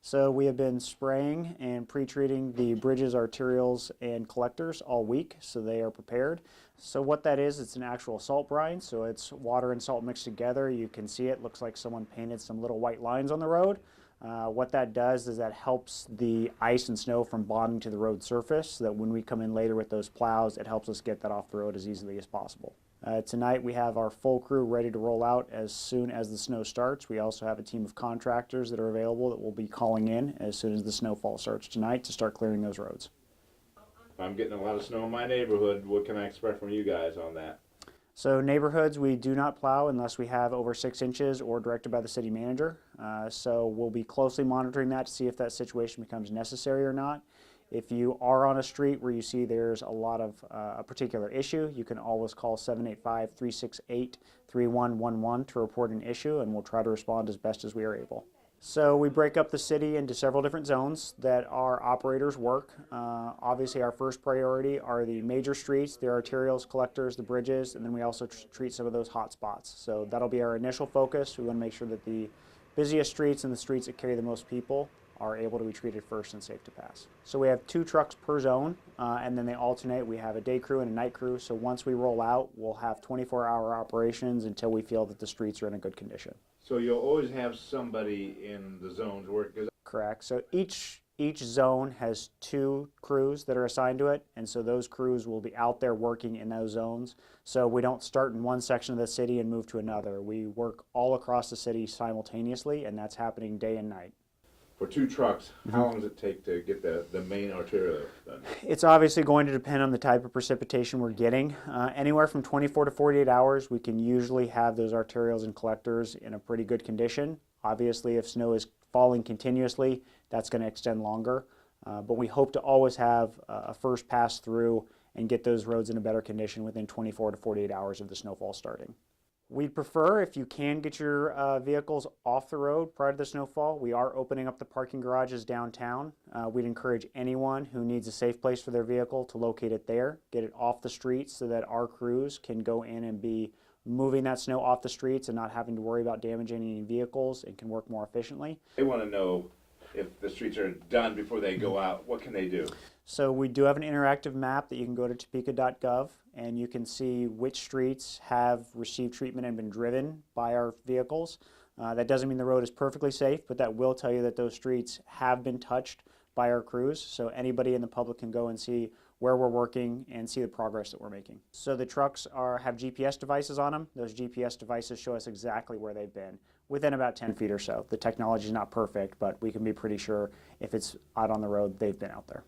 So we have been spraying and pre-treating the bridges, arterials, and collectors all week, so they are prepared. So what that is, it's an actual salt brine, so it's water and salt mixed together. You can see it looks like someone painted some little white lines on the road. What that does is that helps the ice and snow from bonding to the road surface, so that when we come in later with those plows, it helps us get that off the road as easily as possible. Tonight we have our full crew ready to roll out as soon as the snow starts. We also have a team of contractors that are available that will be calling in as soon as the snowfall starts tonight to start clearing those roads. If I'm getting a lot of snow in my neighborhood, what can I expect from you guys on that? So neighborhoods, we do not plow unless we have over 6 inches or directed by the city manager. So we'll be closely monitoring that to see if that situation becomes necessary or not. If you are on a street where you see there's a lot of a particular issue, you can always call 785-368-3111 to report an issue, and we'll try to respond as best as we are able. So we break up the city into several different zones that our operators work. Obviously our first priority are the major streets, the arterials, collectors, the bridges, and then we also treat some of those hot spots. So that'll be our initial focus. We want to make sure that the busiest streets and the streets that carry the most people are able to be treated first and safe to pass. So we have 2 trucks per zone, and then they alternate. We have a day crew and a night crew, so once we roll out, we'll have 24-hour operations until we feel that the streets are in a good condition. So you'll always have somebody in the zones working? Correct. So each zone has 2 crews that are assigned to it, and so those crews will be out there working in those zones. So we don't start in one section of the city and move to another. We work all across the city simultaneously, and that's happening day and night. For 2 trucks, how long does it take to get the main arterial done? It's obviously going to depend on the type of precipitation we're getting. Anywhere from 24 to 48 hours, we can usually have those arterials and collectors in a pretty good condition. Obviously, if snow is falling continuously, that's going to extend longer. But we hope to always have a first pass through and get those roads in a better condition within 24 to 48 hours of the snowfall starting. We'd prefer if you can get your vehicles off the road prior to the snowfall. We are opening up the parking garages downtown. We'd encourage anyone who needs a safe place for their vehicle to locate it there, get it off the streets so that our crews can go in and be moving that snow off the streets and not having to worry about damaging any vehicles and can work more efficiently. They want to know if the streets are done before they go out. What can they do? So we do have an interactive map that you can go to topeka.gov, and you can see which streets have received treatment and been driven by our vehicles. That doesn't mean the road is perfectly safe, but that will tell you that those streets have been touched by our crews. So anybody in the public can go and see where we're working and see the progress that we're making. So the trucks have GPS devices on them. Those GPS devices show us exactly where they've been within about 10 feet or so. The technology is not perfect, but we can be pretty sure if it's out on the road, they've been out there.